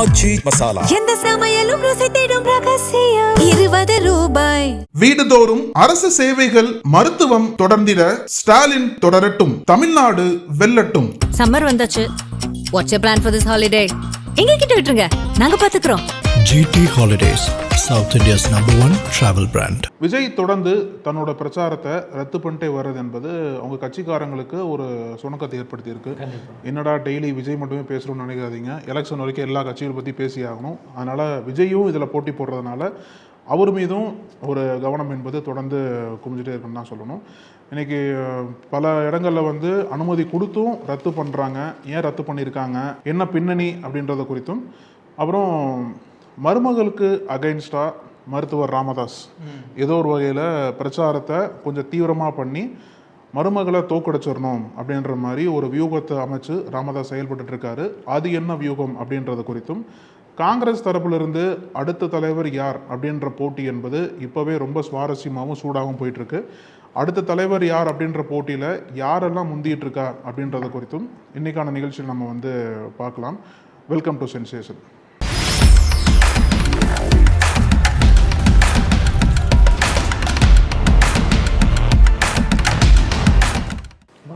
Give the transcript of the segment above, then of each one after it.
ஆச்சி மசாலா. எந்த சமையலும் ருசி தேடும் ரகசியம். 20 ரூபாய். வீடுதோறும் அரசு சேவைகள் மருத்துவம் தொடர்ந்திட ஸ்டாலின் தொடரட்டும், தமிழ்நாடு வெல்லட்டும். சம்மர் வந்தாச்சு. What's your plan for this holiday? எங்க கிட்ட விட்டுருங்க, நாங்க பாத்துக்கிறோம். GT Holidays, South India's #1 travel brand. Vijay தொடர்ந்து தன்னோட பிரச்சாரத்தை ரத்து பண்ணிட்டே வர்றது என்பது அவங்க கட்சிக்காரங்களுக்கு ஒரு சுணக்கத்தை ஏற்படுத்தி இருக்கு. என்னடா டெய்லி விஜய் மட்டுமே பேசுறோம்னு நினைக்காதீங்க, எலெக்ஷன் வரைக்கும் எல்லா கட்சிகளை பற்றி பேசி ஆகணும். அதனால விஜயும் இதில் போட்டி போடுறதுனால அவர் மீதும் ஒரு கவனம் என்பது தொடர்ந்து குமிஞ்சிட்டே இருக்குன்னு தான் சொல்லணும். இன்னைக்கு பல இடங்களில் வந்து அனுமதி கொடுத்தும் ரத்து பண்ணுறாங்க. ஏன் ரத்து பண்ணியிருக்காங்க, என்ன பின்னணி அப்படின்றத குறித்தும், அப்புறம் மருமகளுக்கு அகைன்ஸ்டாக மருத்துவர் ராமதாஸ் ஏதோ ஒரு வகையில் பிரச்சாரத்தை கொஞ்சம் தீவிரமாக பண்ணி மருமகளை தோக்கடிச்சிடணும் அப்படின்ற மாதிரி ஒரு வியூகத்தை அமைச்சு ராமதாஸ் செயல்பட்டு இருக்காரு. அது என்ன வியூகம் அப்படின்றது குறித்தும், காங்கிரஸ் தரப்பிலிருந்து அடுத்த தலைவர் யார் அப்படின்ற போட்டி என்பது இப்போவே ரொம்ப சுவாரஸ்யமாகவும் சூடாகவும் போயிட்டுருக்கு. அடுத்த தலைவர் யார் அப்படின்ற போட்டியில் யாரெல்லாம் முந்திட்டு இருக்கா அப்படின்றத குறித்தும் இன்னைக்கான நிகழ்ச்சியில் நம்ம வந்து பார்க்கலாம். Welcome to sensation.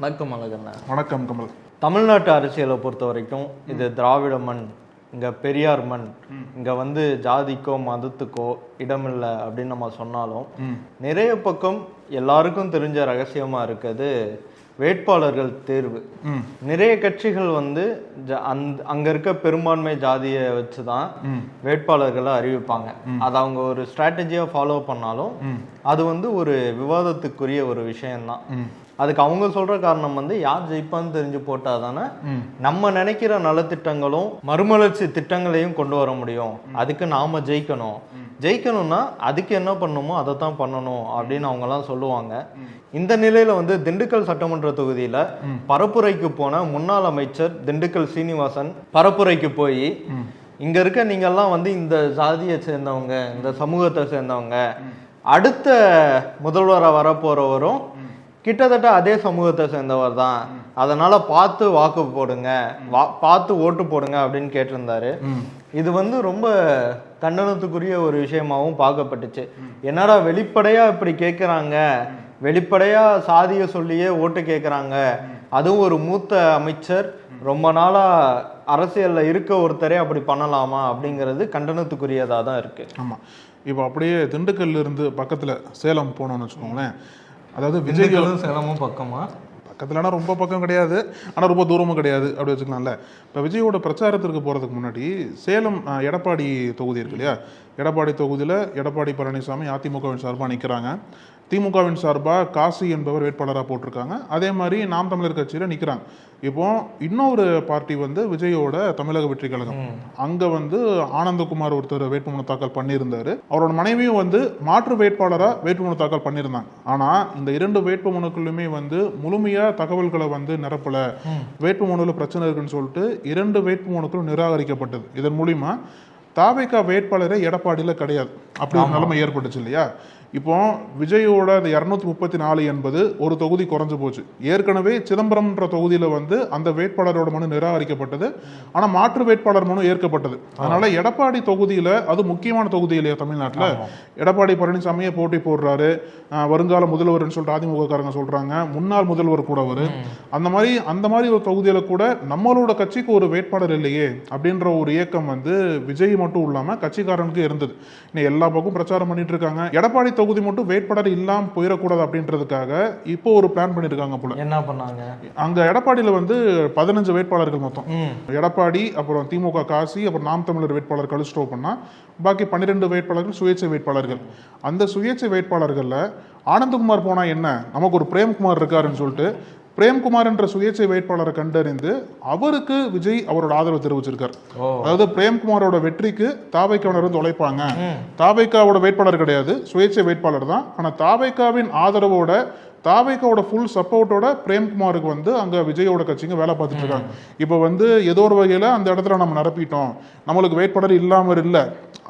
வணக்கம் அழகண்ணா. வணக்கம் கமல். தமிழ்நாட்டு அரசியலை பொறுத்த வரைக்கும் இது திராவிட மண், இங்க பெரியார் மண், இங்க வந்து ஜாதிக்கோ மதத்துக்கோ இடமில்லை அப்படின்னு நம்ம சொன்னாலும் நிறைய பக்கம் எல்லாருக்கும் தெரிஞ்ச ரகசியமா இருக்குது வேட்பாளர்கள் தேர்வு. நிறைய கட்சிகள் வந்து அங்க இருக்க பெரும்பான்மை ஜாதியை வச்சுதான் வேட்பாளர்களை அறிவிப்பாங்க. அதை அவங்க ஒரு ஸ்ட்ராட்டஜியா ஃபாலோ பண்ணாலும் அது வந்து ஒரு விவாதத்துக்குரிய ஒரு விஷயம்தான். அதுக்கு அவங்க சொல்ற காரணம் வந்து யார் ஜெயிப்பான்னு தெரிஞ்சு போட்டா தானே நம்ம நினைக்கிற நலத்திட்டங்களும் மறுமலர்ச்சி திட்டங்களையும் கொண்டு வர முடியும். அதுக்கு நாம ஜெயிக்கணும்னா அதுக்கு என்ன பண்ணணுமோ அதை தான் பண்ணணும் அப்படின்னு அவங்க எல்லாம் சொல்லுவாங்க. இந்த நிலையில வந்து திண்டுக்கல் சட்டமன்ற தொகுதியில பரப்புரைக்கு போன முன்னாள் அமைச்சர் திண்டுக்கல் சீனிவாசன் பரப்புரைக்கு போய் இங்க இருக்க நீங்கெல்லாம் வந்து இந்த ஜாதியை சேர்ந்தவங்க, இந்த சமூகத்தை சேர்ந்தவங்க, அடுத்த முதல்வராக வரப்போறவரும் கிட்டத்தட்ட அதே சமூகத்தை சேர்ந்தவர் தான், அதனால பார்த்து வாக்கு போடுங்க, பார்த்து ஓட்டு போடுங்க அப்படின்னு கேட்டிருந்தாரு. இது வந்து ரொம்ப கண்டனத்துக்குரிய ஒரு விஷயமாவும் பார்க்கப்பட்டுச்சு. என்னடா வெளிப்படையா இப்படி கேட்குறாங்க, வெளிப்படையா சாதியை சொல்லியே ஓட்டு கேட்குறாங்க, அதுவும் ஒரு மூத்த அமைச்சர் ரொம்ப நாளா அரசியல்ல இருக்க ஒருத்தரே அப்படி பண்ணலாமா அப்படிங்கிறது கண்டனத்துக்குரியதா தான் இருக்கு. ஆமா, இப்போ அப்படியே திண்டுக்கல்ல இருந்து பக்கத்துல சேலம் போனோம்னு வச்சுக்கோங்களேன். அதாவது விஜய் சேலமும் பக்கமா, பக்கத்துலனா ரொம்ப பக்கம் கிடையாது, ஆனால் ரொம்ப தூரமும் கிடையாது அப்படி வச்சுக்கலாம்ல. இப்போ விஜயோட பிரச்சாரத்திற்கு போகிறதுக்கு முன்னாடி சேலம் எடப்பாடி தொகுதி இருக்கு இல்லையா, எடப்பாடி தொகுதியில் எடப்பாடி பழனிசாமி அதிமுகவின் சார்பாக நிற்கிறாங்க. திமுகவின் சார்பாக காசி என்பவர் வேட்பாளராக போட்டிருக்காங்க. அதே மாதிரி நாம் தமிழர் கட்சியில் நிற்கிறாங்க. இப்போ இன்னொரு பார்ட்டி வந்து விஜயோட தமிழக வெற்றி கழகம், அங்கே வந்து ஆனந்தகுமார் ஒருத்தர் வேட்புமனு தாக்கல் பண்ணியிருந்தாரு. அவரோட மனைவியும் வந்து மாற்று வேட்பாளராக வேட்புமனு தாக்கல் பண்ணியிருந்தாங்க. ஆனால் இந்த 2 வேட்புமனுக்களுமே வந்து முழுமையாக தகவல்களை வந்து நிரப்பல, வேட்புமனுவில் பிரச்சனை இருக்குன்னு சொல்லிட்டு 2 வேட்புமனுக்களும் நிராகரிக்கப்பட்டது. இதன் மூலிமா தாவேகா வேட்பாளரே எடப்பாடியில் கிடையாது, அப்படி ஒரு நிலைமை ஏற்பட்டுச்சு இல்லையா. இப்போ விஜயோட அந்த 234 என்பது ஒரு தொகுதி குறைஞ்சு போச்சு. ஏற்கனவே சிதம்பரம்ன்ற தொகுதியில் வந்து அந்த வேட்பாளரோட மனு நிராகரிக்கப்பட்டது, ஆனால் மாற்று வேட்பாளர் மனு ஏற்கப்பட்டது. அதனால எடப்பாடி தொகுதியில், அது முக்கியமான தொகுதி இல்லையா தமிழ்நாட்டில், எடப்பாடி பழனிசாமியே போட்டி போடுறாரு, வருங்கால முதல்வர்னு சொல்லிட்டு அதிமுககாரங்க சொல்றாங்க, முன்னாள் முதல்வர் கூட அவரு. அந்த மாதிரி ஒரு தொகுதியில் கூட நம்மளோட கட்சிக்கு ஒரு வேட்பாளர் இல்லையே அப்படின்ற ஒரு இயக்கம் வந்து விஜய் மட்டும் இல்லாம கட்சிக்காரனுக்கு இருந்தது. இன்னும் எல்லா பக்கம் பிரச்சாரம் பண்ணிட்டு இருக்காங்க. எடப்பாடி தொகுதி மட்டும் வேட்பாளர் இல்லாம போயிடக்கூடாது அப்படின்றதுக்காக இப்போ ஒரு பிளான் பண்ணிருக்காங்க போல. என்ன பண்ணாங்க, அங்க எடப்பாடியில வந்து 15 வேட்பாளர்கள் மொத்தம். எடப்பாடி, அப்புறம் திமுக காசி, அப்புறம் நாம் தமிழர் வேட்பாளர் கழிச்சிட்டோ பண்ணா பாக்கி 12 வேட்பாளர்கள் சுயேட்சை வேட்பாளர்கள். அந்த சுயேட்சை வேட்பாளர்கள்ல ஆனந்தகுமார் போனா என்ன, நமக்கு ஒரு பிரேம்குமார் இருக்காருன்னு சொல்லிட்டு பிரேம்குமார் என்ற சுயேட்சை வேட்பாளரை கண்டறிந்து அவருக்கு விஜய் அவரோட ஆதரவு தெரிவிச்சிருக்காரு. அதாவது பிரேம்குமாரோட வெற்றிக்கு தாவேக்காவினர் வந்து உழைப்பாங்க. தாவேக்காவோட வேட்பாளர் கிடையாது, சுயேட்சை வேட்பாளர் தான். ஆனா தாவேக்காவின் ஆதரவோட, தாவேக்காவோட ஃபுல் சப்போர்ட்டோட பிரேம்குமாருக்கு வந்து அங்க விஜயோட கட்சிங்க வேலை பார்த்துட்டு இருக்காங்க. இப்போ வந்து ஏதோ ஒரு வகையில அந்த இடத்துல நம்ம நிரப்பிட்டோம், நம்மளுக்கு வேட்பாளர் இல்லாமல் இல்லை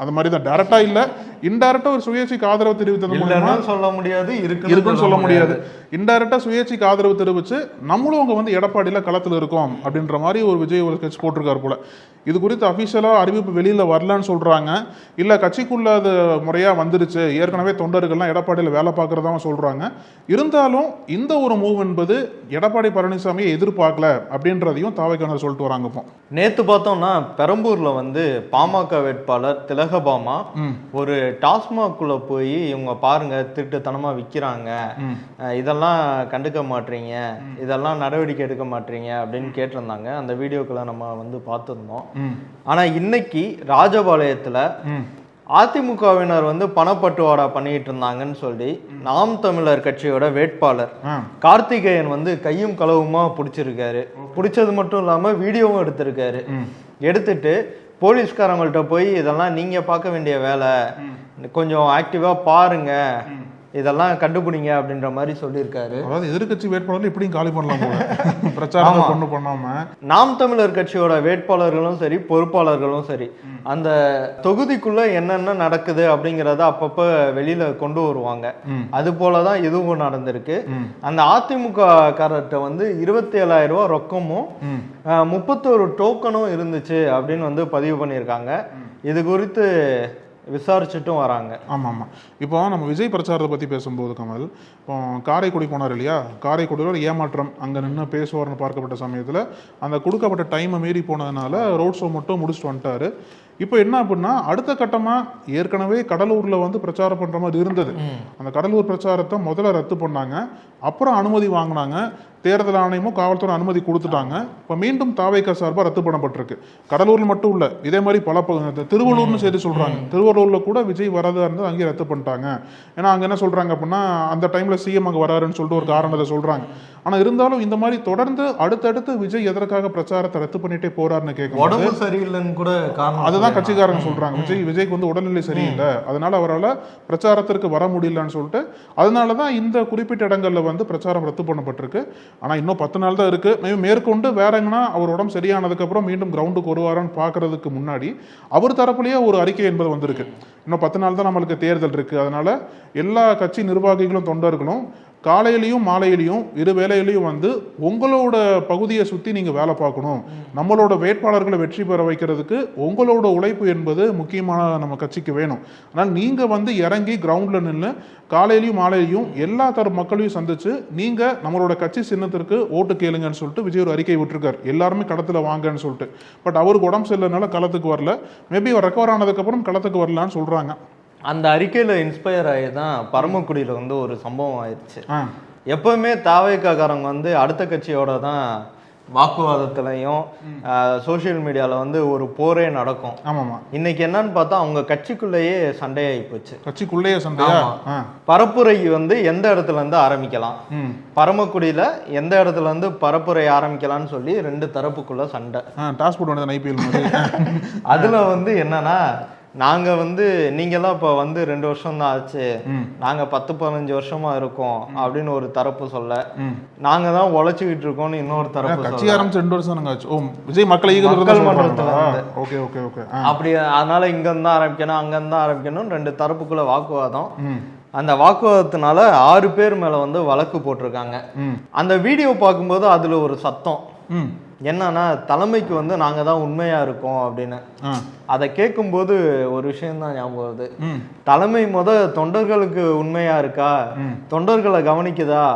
அது மாதிரி தான். டைரக்டா இல்ல, இன்டைரக்டா ஒரு சுயேட்சைக்கு ஆதரவு தெரிவித்தது மூலமா சொல்ல முடியாது, இருக்குன்னு சொல்ல முடியாது. இன்டைரக்டா சுயேட்சைக்கு ஆதரவு தெரிவிச்சு நம்மளும் அவங்க வந்து எடப்பாடியில களத்துல இருக்கோம் அப்படின்ற மாதிரி ஒரு விஜய் ஒரு ஸ்கெட்ச் போட்டிருக்காரு போல. இது குறித்து அபிஷியலா அறிவிப்பு வெளியில வரலன்னு சொல்றாங்க. இல்ல கட்சிக்குள்ள அது முறையா வந்துருச்சு, ஏற்கனவே தொண்டர்கள்லாம் எடப்பாடியில வேலை பார்க்கறதா சொல்றாங்க. இருந்தாலும் இந்த ஒரு மூவ் என்பது எடப்பாடி பழனிசாமியை எதிர்பார்க்கல அப்படின்றதையும் தாவைக்கான சொல்லிட்டு வராங்க. இப்போ நேத்து பார்த்தோம்னா பெரம்பூர்ல வந்து பாமக வேட்பாளர் திலகபாமா ஒரு டாஸ்மாக் குள்ள போய் இவங்க பாருங்க திருட்டுத்தனமா விக்கிறாங்க, இதெல்லாம் கண்டுக்க மாட்டீங்க, இதெல்லாம் நடவடிக்கை எடுக்க மாட்டீங்க அப்படின்னு கேட்டிருந்தாங்க. அந்த வீடியோக்களை நம்ம வந்து பார்த்துருந்தோம். ஆனா இன்னைக்கு ராஜபாளையத்துல அதிமுகவினர் வந்து பணப்பட்டுவாடா பண்ணிட்டு இருந்தாங்கன்னு சொல்லி நாம் தமிழர் கட்சியோட வேட்பாளர் கார்த்திகேயன் வந்து கையும் களவுமா பிடிச்சிருக்காரு. பிடிச்சது மட்டும் இல்லாம வீடியோவும் எடுத்திருக்காரு. எடுத்துட்டு போலீஸ்காரங்கள்ட்ட போய் இதெல்லாம் நீங்க பார்க்க வேண்டிய வேலை, கொஞ்சம் ஆக்டிவா பாருங்க, இதெல்லாம் கண்டுபிடிங்க அப்படின்ற மாதிரி சொல்லியிருக்காரு. அதாவது எதிர்கட்சி வேட்பாளர்கள் இப்படியும் காலி பண்ணலாம் போல, பிரச்சாரம் ஒண்ணு பண்ணாம. நாம் தமிழர் கட்சியோட வேட்பாளர்களும் சரி பொறுப்பாளர்களும் சரி அந்த தொகுதிக்குள்ள என்னென்ன நடக்குது அப்படிங்கறத அப்பப்ப வெளியில கொண்டு வருவாங்க. அது போலதான் இதுவும் நடந்திருக்கு. அந்த அதிமுக காரர்கிட்ட வந்து 27,000 ரூபாய் ரொக்கமும் 31 டோக்கனும் இருந்துச்சு அப்படின்னு வந்து பதிவு பண்ணியிருக்காங்க. இது குறித்து விசாரிச்சுட்டும் வராங்க. ஆமாம் ஆமாம். இப்போ நம்ம விஜய் பிரச்சாரத்தை பற்றி பேசும்போது கமல், இப்போ காரைக்குடி போனார் இல்லையா, காரைக்குடியில் ஒரு ஏமாற்றம், அங்கே நின்று பேசுவார்னு பார்க்கப்பட்ட சமயத்தில் அந்த கொடுக்கப்பட்ட டைமை மீறி போனதுனால ரோட் ஷோ மட்டும் முடிச்சுட்டு வந்துட்டாரு. இப்போ என்ன அப்படின்னா அடுத்த கட்டமாக ஏற்கனவே கடலூரில் வந்து பிரச்சாரம் பண்ணுற மாதிரி இருந்தது. அந்த கடலூர் பிரச்சாரத்தை முதல்ல ரத்து பண்ணாங்க, அப்புறம் அனுமதி வாங்கினாங்க, தேர்தல் ஆணையமும் காவல்துறை அனுமதி கொடுத்துட்டாங்க. இப்போ மீண்டும் தாவைக்கா சார்பாக ரத்து பண்ணப்பட்டிருக்கு. கடலூரில் மட்டும் இல்லை, இதே மாதிரி பல திருவள்ளூர்னு செய்தி சொல்கிறாங்க. திருவள்ளூரில் கூட விஜய் வரதா இருந்தது அங்கேயே ரத்து பண்ணிட்டாங்க. ஏன்னா அங்கே என்ன சொல்கிறாங்க அப்படின்னா அந்த டைமில் சிஎம் அங்கே வராருன்னு சொல்லிட்டு ஒரு காரணத்தை சொல்கிறாங்க. ஆனால் இருந்தாலும் இந்த மாதிரி தொடர்ந்து அடுத்தடுத்து விஜய் எதற்காக பிரச்சாரத்தை ரத்து பண்ணிட்டே போறாருன்னு கேட்க, உடம்பு சரியில்லைன்னு கூட காரணம் அதுதான் கட்சிக்காரங்க சொல்றாங்க. விஜய்க்கு வந்து உடல்நிலை சரியில்லை, அதனால அவரால் பிரச்சாரத்திற்கு வர முடியலன்னு சொல்லிட்டு அதனாலதான் இந்த குறிப்பிட்ட இடங்கள்ல வந்து பிரச்சாரம் ரத்து பண்ணப்பட்டிருக்கு. ஆனா இன்னும் 10 நாள் தான் இருக்கு. மேற்கொண்டு வேற எங்கன்னா அவர் உடம்பு சரியானதுக்கு அப்புறம் மீண்டும் கிரவுண்டுக்கு வருவாரான்னு பாக்குறதுக்கு முன்னாடி அவர் தரப்புலயே ஒரு அறிக்கை என்பது வந்திருக்கு. இன்னும் 10 நாள் தான் நம்மளுக்கு தேர்தல் இருக்கு, அதனால எல்லா கட்சி நிர்வாகிகளும் தொண்டர்களும் காலையிலையும் மாலையிலையும் இரு வேளையிலையும் வந்து உங்களோட பகுதியை சுற்றி நீங்கள் வேலை பார்க்கணும். நம்மளோட வேட்பாளர்களை வெற்றி பெற வைக்கிறதுக்கு உங்களோட உழைப்பு என்பது முக்கியமான நம்ம கட்சிக்கு வேணும். ஆனால் நீங்கள் வந்து இறங்கி கிரவுண்டில் நின்று காலையிலையும் மாலையிலையும் எல்லா தர மக்களையும் சந்திச்சு நீங்கள் நம்மளோட கட்சி சின்னத்திற்கு ஓட்டு கேளுங்கன்னு சொல்லிட்டு விஜய் ஒரு அறிக்கை விட்டுருக்காரு. எல்லாருமே களத்தில் வாங்கன்னு சொல்லிட்டு. பட் அவருக்கு உடம்பு சரியில்லைனால களத்துக்கு வரல. மேபி அவர் ரெக்கவர் ஆனதுக்கப்புறம் களத்துக்கு வரலான்னு சொல்கிறாங்க. அந்த அறிக்கையில இன்ஸ்பயர் ஆகி தான் பரமக்குடியில வந்து ஒரு சம்பவம் ஆயிடுச்சு. எப்பவுமே தாவேக்காரங்க வந்து அடுத்த கட்சியோட தான் வாக்குவாதத்திலையும் சோசியல் மீடியால வந்து ஒரு போரே நடக்கும். ஆமாமா. இன்னைக்கு என்னன்னு பார்த்தா அவங்க கட்சிக்குள்ளேயே சண்டையாகி போச்சு. கட்சிக்குள்ளேயே சண்டையா? பரப்புரை வந்து எந்த இடத்துல இருந்து ஆரம்பிக்கலாம், பரமக்குடியில எந்த இடத்துல இருந்து பரப்புரை ஆரம்பிக்கலாம்னு சொல்லி 2 தரப்புக்குள்ள சண்டை. அதுல வந்து என்னன்னா நாங்க வந்து நீங்கெல்லாம் இப்ப வந்து 2 வருஷம் தான் ஆச்சு, நாங்க 10-15 வருஷமா இருக்கோம் அப்படின்னு ஒரு தரப்பு சொல்ல, நாங்க தான் உழைச்சுக்கிட்டு இருக்கோம்னு இன்னொரு தரப்பு கட்சி ஆரம்பிச்சு 2 வருஷம் ஆச்சு. விஜய் மக்கள் மன்றத்துல ஓகே ஓகே ஓகே. அப்படி அதனால இங்க இருந்தா ஆரம்பிக்கணும் அங்க இருந்தா ஆரம்பிக்கணும் 2 தரப்புக்குள்ள வாக்குவாதம். அந்த வாக்குவாதத்தினால 6 பேர் மேல வந்து வழக்கு போட்டிருக்காங்க. அந்த வீடியோ பார்க்கும்போது அதுல ஒரு சத்தம் என்னன்னா தலைமைக்கு வந்து நாங்க தான் உண்மையா இருக்கோம் அப்படின்னு. அதை கேட்கும்போது ஒரு விஷயம் தான் ஞாபகம் வருது. தலைமை தொண்டர்களுக்கு உண்மையா இருக்கா, தொண்டர்களை கவனிக்குதா?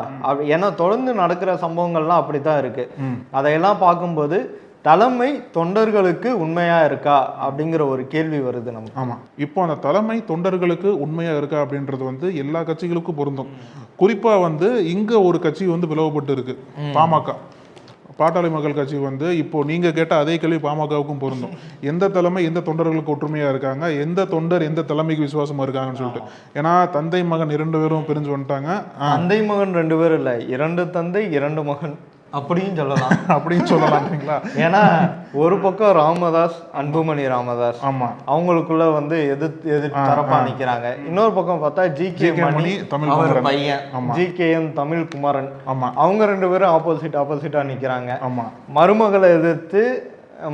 ஏன்னா தொடர்ந்து நடக்கிற சம்பவங்கள்லாம் அப்படித்தான் இருக்கு. அதையெல்லாம் பார்க்கும்போது தலைமை தொண்டர்களுக்கு உண்மையா இருக்கா அப்படிங்கிற ஒரு கேள்வி வருது நமக்கு. ஆமா, இப்போ அந்த தலைமை தொண்டர்களுக்கு உண்மையா இருக்கா அப்படின்றது வந்து எல்லா கட்சிகளுக்கும் பொருந்தும். குறிப்பா வந்து இங்க ஒரு கட்சி வந்து பிளவுபட்டு இருக்கு, பாமக, பாட்டாளி மக்கள் கட்சி வந்து இப்போ நீங்க கேட்ட அதே கேள்வி பாமகவுக்கும் பொருந்தும். எந்த தலைமை எந்த தொண்டர்களுக்கு ஒற்றுமையா இருக்காங்க, எந்த தொண்டர் எந்த தலைமைக்கு விசுவாசமா இருக்காங்கன்னு சொல்லிட்டு. ஏன்னா தந்தை மகன் 2 பேரும் பிரிஞ்சு வந்துட்டாங்க. தந்தை மகன் 2 பேரும் இல்ல, 2 தந்தை 2 மகன் அப்படின்னு சொல்லலாம். அப்படின்னு சொல்லலாம். ஏன்னா ஒரு பக்கம் ராமதாஸ், அன்புமணி ராமதாஸ், ஆமா, அவங்களுக்குள்ள வந்து எதிர்த்து தரப்பா நிக்கிறாங்க. இன்னொரு பக்கம் பார்த்தா ஜி.கே. மணி அவர் பையன் ஜி.கே.என். தமிழ் குமரன், அவங்க 2 பேரும் ஆப்போசிட்டா நிக்கிறாங்க. மருமகளை எதிர்த்து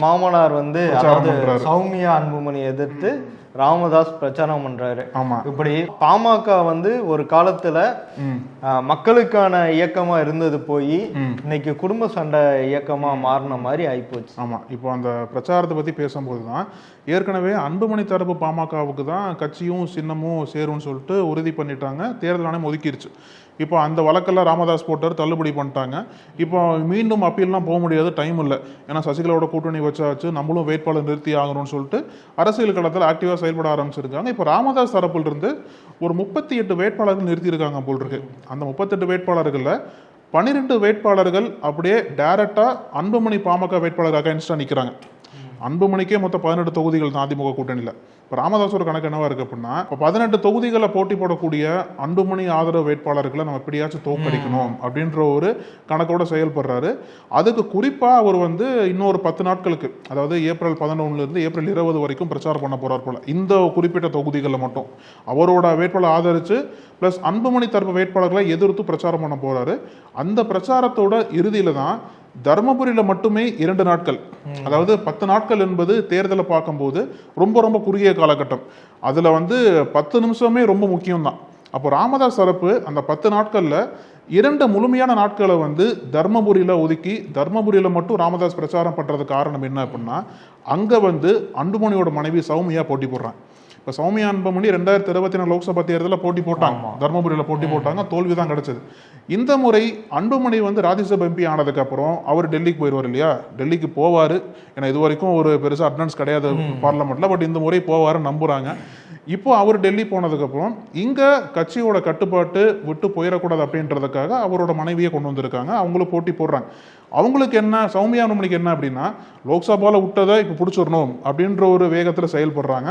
மாமனார் வந்து அதாவது சௌமியா அன்புமணி எதிர்த்து ராமதாஸ் பிரச்சாரம் பண்றாரு. ஆமா. இப்படி பாமக வந்து ஒரு காலத்துல மக்களுக்கான இயக்கமா இருந்தது போய் இன்னைக்கு குடும்ப சண்டை இயக்கமா மாறின மாதிரி ஆயிப்போச்சு. ஆமா, இப்போ அந்த பிரச்சாரத்தை பத்தி பேசும்போது தான் ஏற்கனவே அன்புமணி தரப்பு பாமகவுக்கு தான் கட்சியும் சின்னமும் சேரும்னு சொல்லிட்டு உறுதி பண்ணிட்டாங்க. தேர்தல் ஆணையம் ஒதுக்கிருச்சு. இப்போ அந்த வழக்கெல்லாம் ராமதாஸ் போட்டார், தள்ளுபடி பண்ணிட்டாங்க. இப்போ மீண்டும் அப்பீல்லாம் போக முடியாது, டைம் இல்லை. ஏன்னா சசிகலாவோட கூட்டணி வச்சாச்சு, நம்மளும் வேட்பாளர் நிறுத்தி ஆகணும்னு சொல்லிட்டு அரசியல் களத்தில் ஆக்டிவாக செயல்பட ஆரம்பிச்சிருக்காங்க. இப்போ ராமதாஸ் தரப்புல இருந்து ஒரு 38 வேட்பாளர்கள் நிறுத்தியிருக்காங்க போல் இருக்கு. அந்த 38 வேட்பாளர்களில் 12 வேட்பாளர்கள் அப்படியே டைரக்டா அன்புமணி பாமக வேட்பாளர் அகைன்ஸ்டா நிற்கிறாங்க. அன்புமணிக்கே மொத்தம் 18 தொகுதிகள் தான் அதிமுக கூட்டணியில். இப்போ ராமதாஸோட கணக்கு என்னவா இருக்கு அப்படின்னா, இப்போ 18 தொகுதிகளை போட்டி போடக்கூடிய அன்புமணி ஆதரவு வேட்பாளர்களை நம்ம எப்படியாச்சும் தோற்கடிக்கணும் அப்படின்ற ஒரு கணக்கோட செயல்படுறாரு. அதுக்கு குறிப்பா அவர் வந்து இன்னொரு 10 நாட்களுக்கு, அதாவது ஏப்ரல் 11 இருந்து ஏப்ரல் 20 வரைக்கும் பிரச்சாரம் பண்ண போறார் போல. இந்த குறிப்பிட்ட தொகுதிகளில் மட்டும் அவரோட வேட்பாளர் ஆதரிச்சு பிளஸ் அன்புமணி தரப்பு வேட்பாளர்களை எதிர்த்து பிரச்சாரம் பண்ண போறாரு. அந்த பிரச்சாரத்தோட இறுதியில தான் தர்மபுரியில மட்டுமே 2 நாட்கள், அதாவது 10 நாட்கள் என்பது தேர்தலை பார்க்கும்போது ரொம்ப ரொம்ப குறுகிய காலகட்டம். அதுல வந்து 10 நிமிஷமே ரொம்ப முக்கியம் தான். அப்போ ராமதாஸ் தரப்பு அந்த 10 நாட்கள்ல 2 முழுமையான நாட்களை வந்து தர்மபுரியில ஒதுக்கி தர்மபுரியில மட்டும் ராமதாஸ் பிரச்சாரம் பண்றதுக்கு காரணம் என்ன அப்படின்னா, அங்க வந்து அன்புமணியோட மனைவி சௌமியா போட்டி போடுறாங்க. இப்போ சௌமியா அன்புமணி 2024 லோக்சபா தேர்தலில் போட்டி போட்டாங்க, தர்மபுரியில் போட்டி போட்டாங்க, தோல்வி தான் கிடைச்சது. இந்த முறை அன்புமணி வந்து ராஜ்யசபா எம்பி ஆனதுக்கு அப்புறம் அவர் டெல்லிக்கு போயிடுவார் இல்லையா, டெல்லிக்கு போவார். ஏன்னா இது வரைக்கும் ஒரு பெருசாக அட்டண்டன்ஸ் கிடையாது பார்லமெண்ட்ல, பட் இந்த முறை போவார் நம்புறாங்க. இப்போ அவர் டெல்லி போனதுக்கப்புறம் இங்கே கட்சியோட கட்டுப்பாட்டு விட்டு போயிடக்கூடாது அப்படின்றதுக்காக அவரோட மனைவியை கொண்டு வந்திருக்காங்க. அவங்களும் போட்டி போடுறாங்க. அவங்களுக்கு என்ன, சௌமியா அன்புமணிக்கு என்ன அப்படின்னா, லோக்சபாவில் விட்டதை இப்போ பிடிச்சிடணும் அப்படின்ற ஒரு வேகத்தில் செயல்படுறாங்க.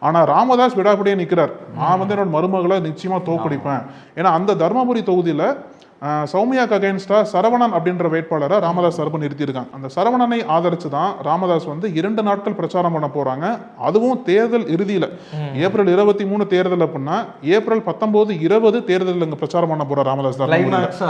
ஆனால் ராமதாஸ் விடாப்படியே நிற்கிறார். நான் வந்து என்னோட மருமகளை நிச்சயமாக தோற்கடிப்பேன். ஏன்னா அந்த தர்மபுரி தொகுதியில் சௌமியாக்கு அகைன்ஸ்டா சரவணன் அப்படின்ற வேட்பாளரை ராமதாஸ் தரப்பு நிறுத்தியிருக்காங்க. அந்த சரவணனை ஆதரிச்சு தான் ராமதாஸ் வந்து 2 நாட்கள் பிரச்சாரம் பண்ண போறாங்க. அதுவும் தேர்தல் இறுதியில் ஏப்ரல் 23 தேர்தல் அப்படின்னா ஏப்ரல் 19, 20 தேர்தல் இங்க பிரச்சாரம் பண்ண போற ராமதாஸ் தான். கிளைமேக்ஸ்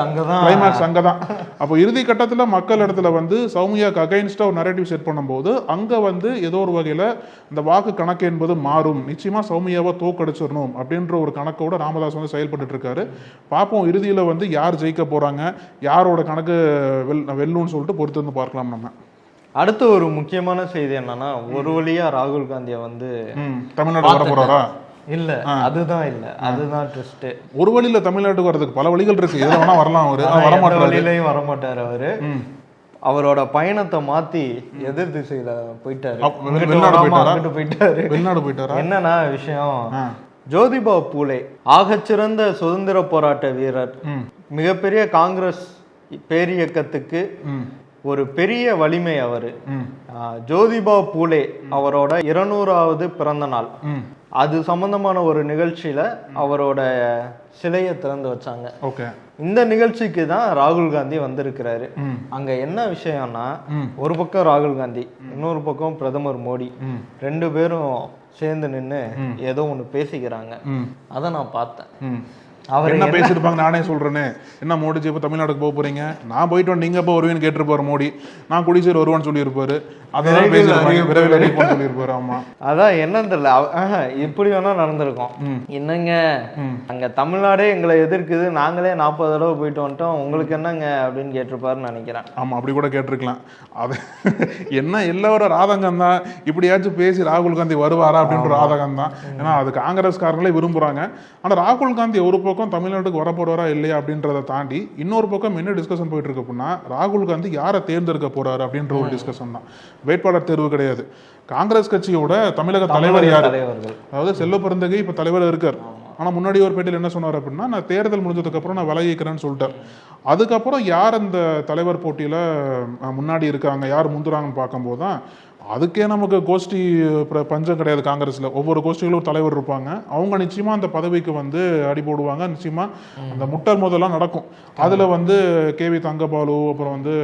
அங்கதான். அப்போ இறுதி கட்டத்தில் மக்கள் இடத்துல வந்து சௌமியாக்கு அகைன்ஸ்டா ஒரு நரேட்டிவ் செட் பண்ணும்போது அங்க வந்து ஏதோ ஒரு வகையில இந்த வாக்கு கணக்கு என்பது மாறும். நிச்சயமா சௌமியாவை தோக்கடிச்சிடணும் அப்படின்ற ஒரு கணக்கோட ராமதாஸ் வந்து செயல்பட்டு இருக்காரு. பார்ப்போம் இறுதியில வந்து யார் ஜெயிக்க போறாங்க, யாரோட கணக்கு வெல்லும்னு சொல்லிட்டு பொறுத்து வந்து பார்க்கலாம். நம்ம அடுத்த ஒரு முக்கியமான செய்தி என்னன்னா, ஒரு வழியா ராகுல் காந்தியை வந்து தமிழ்நாடு வர போறாரா? இல்ல, அதுதான் இல்ல, அதுதான் ட்விஸ்ட். ஒரு வழியில தமிழ்நாட்டுக்கு வரதுக்கு பல வழிகள் இருக்கு, எதுல வேணா வரலாம். அவரு வழியிலையும் வரமாட்டாரு. அவரு அவரோட பயணத்தை மாத்தி எதிர் திசையில போயிட்டாரு, வெளிநாடு போயிட்டாரு. என்னன்னா விஷயம், ஜோதிபா பூலே ஆகச்சிறந்த சுதந்திர போராட்ட வீரர், மிகப்பெரிய காங்கிரஸ் பேரியக்கத்துக்கு ஒரு பெரிய வலிமை அவரு. ஜோதிபா பூலே அவரோட 200வது பிறந்த நாள், அது சம்பந்தமான ஒரு நிகழ்ச்சியில அவரோட சிலையை திறந்து வச்சாங்க. இந்த நிகழ்ச்சிக்கு தான் ராகுல் காந்தி வந்திருக்கிறாரு. அங்க என்ன விஷயம்னா, ஒரு பக்கம் ராகுல் காந்தி, இன்னொரு பக்கம் பிரதமர் மோடி, 2 பேரும் சேர்ந்து நின்று ஏதோ ஒண்ணு பேசிக்கிறாங்க. அதை நான் பார்த்தேன். அவர் என்ன பேசியிருப்பாங்க நானே சொல்றேன்னு. என்ன மோடிஜி இப்போ தமிழ்நாடுக்கு போக போறீங்க, நான் போயிட்டு வந்து நீங்க எப்போ வருவேன்னு கேட்டிருப்பாரு மோடி. நான் குடிசேர் வருவான்னு சொல்லியிருப்பாரு. அதான் பேசியிருப்பாங்க, சொல்லியிருப்பாரு. ஆமா, அதான் என்னன்னு தெரியல, இப்படி வேணா நடந்திருக்கும். என்னங்க அங்க தமிழ்நாடே எங்களை எதிர்க்குது, நாங்களே 40 தடவை போயிட்டு வந்துட்டோம், உங்களுக்கு என்னங்க அப்படின்னு கேட்டிருப்பாருன்னு நினைக்கிறேன். ஆமா, அப்படி கூட கேட்டிருக்கலாம். அது என்ன எல்லாரும் ஆதங்கம் தான், இப்படியாச்சும் பேசி ராகுல் காந்தி வருவாரா அப்படின்ற ஆதங்கம் தான். ஏன்னா அது காங்கிரஸ்காரங்களே விரும்புறாங்க. ஆனா ராகுல் காந்தி ஒரு பக்கம் தமிழ்நாட்டுக்கு வர போறாரா இல்லையா அப்படின்றத தாண்டி இன்னொரு பக்கம் என்ன டிஸ்கஷன் போயிட்டு இருக்கு அப்படின்னா, ராகுல் காந்தி யாரை தேர்ந்தெடுக்க போறாரு அப்படின்ற ஒரு டிஸ்கஷன் தான். வேட்பாளர் தேர்வு கிடையாது. காங்கிரஸ் கட்சியோட தமிழக தலைவர் யாரு, அதாவது செல்வ பெருந்தகை இப்ப தலைவர் இருக்கார். ஆனா முன்னாடி ஒரு பேட்டியில் என்ன சொன்னார் அப்படின்னா, நான் தேர்தல் முடிஞ்சதுக்கு அப்புறம் நான் விலகிக்கிறேன்னு சொல்லிட்டார். அதுக்கப்புறம் யார் அந்த தலைவர் போட்டியில முன்னாடி இருக்காங்க, யார் முந்துறாங்கன்னு பார்க்கும்போது தான் அதுக்கே நமக்கு கோஷ்டி பஞ்சம் கிடையாது. காங்கிரஸ்ல ஒவ்வொரு கோஷ்டிகளும் ஒரு தலைவர் இருப்பாங்க. அவங்க நிச்சயமா அந்த பதவிக்கு வந்து அடி போடுவாங்க. நிச்சயமா அந்த முட்டல் மோதலாம் நடக்கும். அதுல வந்து KV தங்கபாலு, அப்புறம் வந்து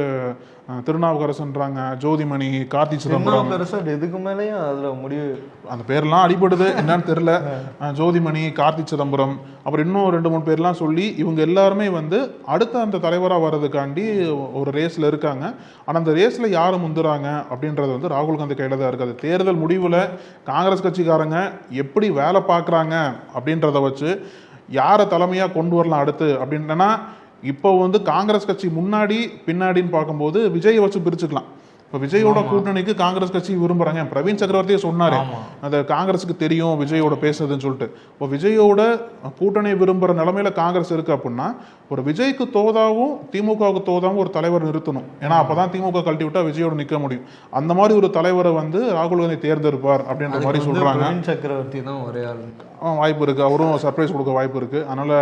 திருநாவுக்கரசுன்றாங்க, ஜோதிமணி, கார்த்தி சிதம்பரம், எதுக்கு மேலேயும் அதுல முடிவு அந்த பேர்லாம் அடிபடுது என்னன்னு தெரியல. ஜோதிமணி, கார்த்தி சிதம்பரம், அப்புறம் இன்னும் 2-3 பேர்லாம் சொல்லி இவங்க எல்லாருமே வந்து அடுத்த அந்த தலைவராக வர்றதுக்காண்டி ஒரு ரேஸ்ல இருக்காங்க. ஆனால் அந்த ரேஸ்ல யார் முந்துறாங்க அப்படின்றது வந்து ராகுல் காந்தி கையில தான் இருக்காது. தேர்தல் முடிவில் காங்கிரஸ் கட்சிக்காரங்க எப்படி வேலை பார்க்குறாங்க அப்படின்றத வச்சு யாரை தலைமையாக கொண்டு வரலாம் அடுத்து அப்படின்னா, இப்போ வந்து காங்கிரஸ் கட்சி முன்னாடி பின்னாடின்னு பார்க்கும்போது விஜயை வச்சு பிரிச்சுக்கலாம். இப்போ விஜயோட கூட்டணிக்கு காங்கிரஸ் கட்சி விரும்புறாங்க. பிரவீன் சக்கரவர்த்தியே சொன்னாரு, அந்த காங்கிரஸுக்கு தெரியும் விஜயோட பேசுறதுன்னு சொல்லிட்டு. இப்போ விஜயோட கூட்டணி விரும்புற நிலைமையில காங்கிரஸ் இருக்கு அப்படின்னா, ஒரு விஜய்க்கு தோதாவும் திமுகவுக்கு தோதாவும் ஒரு தலைவர் நிறுத்தணும். ஏன்னா அப்பதான் திமுக கழட்டி விட்டா விஜயோட நிக்க முடியும். அந்த மாதிரி ஒரு தலைவரை வந்து ராகுல் காந்தி தேர்ந்தெடுப்பார் அப்படின்ற மாதிரி சொல்றாங்க. சக்கரவர்த்தி தான் ஒரே ஆள் வாய்ப்பு இருக்கு, அவரும் சர்ப்ரைஸ் கொடுக்க வாய்ப்பு இருக்கு. அதனால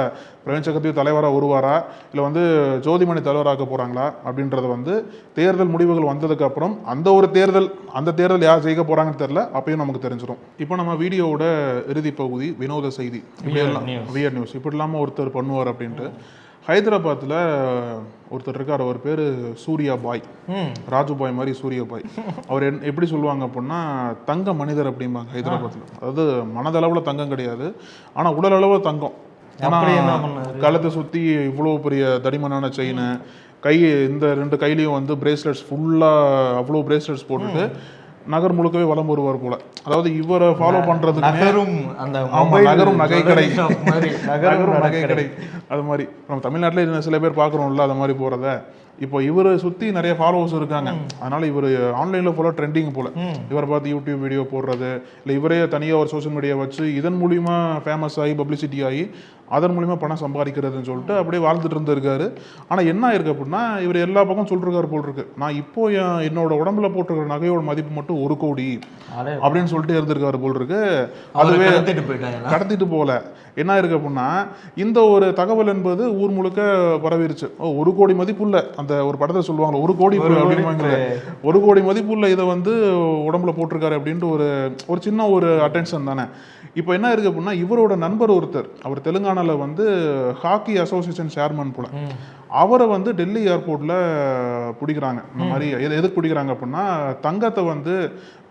பிரவீன் சக்கரவர்த்தி தலைவராக வருவாரா இல்லை வந்து ஜோதிமணி தலைவராக்க போறாங்களா அப்படின்றது வந்து தேர்தல் முடிவுகள் வந்ததுக்கு அப்புறம் அந்த தேர்தல் யார் ஜெயிக்க போறாங்கன்னு தெரியல, அப்பயும் நமக்கு தெரிஞ்சிடும். இப்போ நம்ம வீடியோவோட இறுதி பகுதி வினோத செய்தி, வியர் நியூஸ். இப்படி இல்லாம ஒருத்தர் பண்ணுவார் அப்படின்ட்டு ஹைதராபாத்தில் ஒருத்தர் இருக்கார். அவர் பேர் சூர்யா பாய், ராஜு பாய் மாதிரி சூர்யா பாய். அவர் எப்படி சொல்லுவாங்க அப்படின்னா தங்க மனிதர் அப்படிம்பாங்க ஹைதராபாத்தில். அதாவது மனதளவில் தங்கம் கிடையாது, ஆனால் உடல் அளவில் தங்கம். ஏன்னா கழுத்தை சுற்றி இவ்வளோ பெரிய தடிமனான செயின், கை இந்த 2 கையிலையும் வந்து பிரேஸ்லெட்ஸ் ஃபுல்லாக அவ்வளோ பிரேஸ்லெட்ஸ் போட்டுட்டு நகர் முழுக்கவே வலம் வருவார் போல. அதாவது இவரை ஃபாலோ பண்றதுக்கு நகரும் நகைக்கடை, நகரும் நகைக்கடை அது மாதிரி நம்ம நாட்டில் சில பேர் பார்க்குறோம்ல அது மாதிரி போறத. இப்போ இவரை சுற்றி நிறைய ஃபாலோவர்ஸ் இருக்காங்க. அதனால இவர் ஆன்லைனில் போல ட்ரெண்டிங் போல. இவரை பார்த்து யூடியூப் வீடியோ போடுறது, இல்லை இவரே தனியாக ஒரு சோஷியல் மீடியா வச்சு இதன் மூலிமா ஃபேமஸ் ஆகி பப்ளிசிட்டி ஆகி அதன் மூலிமா பணம் சம்பாதிக்கிறதுன்னு சொல்லிட்டு அப்படியே வாழ்ந்துட்டு இருந்திருக்காரு. ஆனால் என்ன ஆயிருக்கு அப்படின்னா இவர் எல்லா பக்கம் சொல்லிருக்காரு போல் இருக்கு, நான் இப்போ என்னோட உடம்புல போட்டிருக்கிற நகையோட மதிப்பு மட்டும் 1 கோடி அப்படின்னு சொல்லிட்டு இருந்திருக்காரு போல் இருக்கு. அதுவே கடத்திட்டு போல. என்ன இருக்கு அப்படின்னா இந்த ஒரு தகவல் என்பது ஊர் முழுக்க பரவிருச்சு. 1 கோடி மதிப்புள்ள அந்த ஒரு படத்தை சொல்லுவாங்க 1 கோடி அப்படின்னு, 1 கோடி மதிப்புள்ள இதை வந்து உடம்புல போட்டிருக்காரு அப்படின்ட்டு ஒரு சின்ன ஒரு அட்டென்ஷன் தானே. இப்போ என்ன இருக்கு அப்படின்னா இவரோட நண்பர் ஒருத்தர், அவர் தெலுங்கானால வந்து ஹாக்கி அசோசியேஷன் சேர்மன் போல, அவரை வந்து டெல்லி ஏர்போர்ட்ல பிடிக்கிறாங்க. இந்த மாதிரி எதுக்கு பிடிக்கிறாங்க அப்படின்னா தங்கத்தை வந்து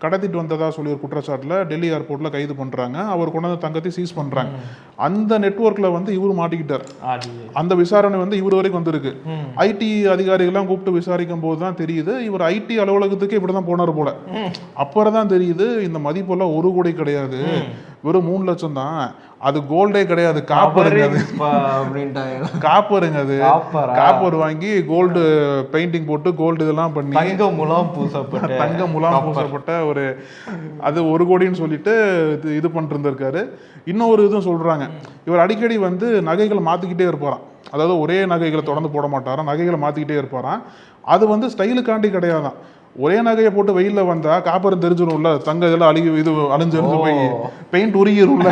கடத்திட்டு வந்ததா சொல்லி ஒரு குற்றச்சாட்டுல டெல்லி ஏர்போர்ட்ல கைது பண்றாங்க. அவர் கொண்டு வந்து தங்கத்தை சீஸ் பண்றாங்க. அந்த நெட்வொர்க்ல வந்து இவரு மாட்டிக்கிட்டார். அந்த விசாரணை வந்து இவர் வரைக்கும் வந்திருக்கு. ஐடி அதிகாரிகள்லாம் கூப்பிட்டு விசாரிக்கும் போதுதான் தெரியுது இவர் ஐடி அலுவலகத்துக்கு இப்படிதான் போனார் போல. அப்புறம் தான் தெரியுது இந்த மதிப்பெல்லாம் 1 கோடி கிடையாது, வெறும் 3 லட்சம் தான். அது கோல்டே கிடையாது, காப்பருங்க. அது காப்பருங்க. அது காப்பர் வாங்கி கோல்டு பெயிண்டிங் போட்டு கோல்டு இதெல்லாம் பண்ணி தங்க முலாம் பூசப்பட்ட ஒரு அது 1 கோடின்னு சொல்லிட்டு இது பண்ணிட்டு இருந்திருக்காரு. இன்னொரு இதுவும் சொல்றாங்க, இவர் அடிக்கடி வந்து நகைகளை மாத்திக்கிட்டே இருப்பாராம். அதாவது ஒரே நகைகளை தொடர்ந்து போட மாட்டாராம், நகைகளை மாத்திக்கிட்டே இருப்பாராம். அது வந்து ஸ்டைலுக்காண்டி கிடையாதான். ஒரே நகையை போட்டு வெயில்ல வந்தா காப்பரன் தெரிஞ்சிடும்ல, தங்க இதெல்லாம் அழிஞ்சு போய் பெயிண்ட் உருகிரும்ல,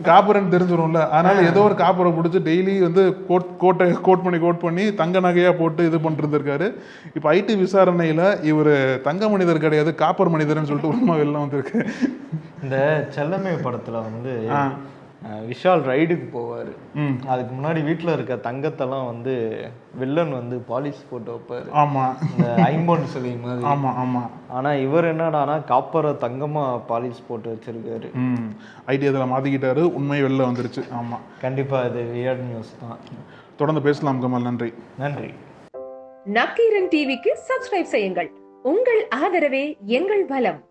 காப்பரன் தெரிஞ்சிடும்ல. அதனால ஏதோ ஒரு காப்பரை பிடிச்சி டெய்லி வந்து கோட் பண்ணி தங்க நகையா போட்டு இது பண்ணிட்டு இருந்திருக்காரு. இப்ப ஐடி விசாரணையில இவர் தங்க மனிதர் கிடையாது, காப்பர் மனிதர்னு சொல்லிட்டு உண்மை வெளில வந்திருக்கு. இந்த செல்லமே படத்துல வந்து விஷால் ரைடுக்கு போவாரு. அதுக்கு முன்னாடி வீட்டுல இருக்க தங்கத்தெல்லாம் வந்து வில்லன் வந்து பாலிஷ் போட்டு வைப்பாரு. ஆமா, இந்த ஐம்பொன் சிலை மாதிரி. ஆமா ஆமா. ஆனா இவர் என்னடானா காப்பரை தங்கமா பாலிஷ் போட்டு வச்சிருக்காரு. ஐடி அதில் மாத்திக்கிட்டாரு, உண்மை வெளில வந்துருச்சு. ஆமா, கண்டிப்பா இது வியர்ட் நியூஸ் தான். தொடர்ந்து பேசலாம் கமல். நன்றி. நன்றி. நக்கீரன் டிவிக்கு சப்ஸ்கிரைப் செய்யுங்கள். உங்கள் ஆதரவே எங்கள் பலம்.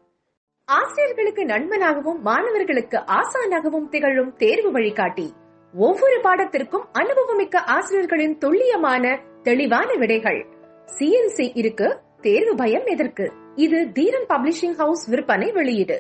ஆசிரியர்களுக்கு நண்பனாகவும் மாணவர்களுக்கு ஆசானாகவும் திகழும் தேர்வு வழிகாட்டி. ஒவ்வொரு பாடத்திற்கும் அனுபவமிக்க ஆசிரியர்களின் துல்லியமான தெளிவான விடைகள். CNC இருக்கு, தேர்வு பயம் எதற்கு? இது தீரன் பப்ளிஷிங் ஹவுஸ் விற்பனை வெளியீடு.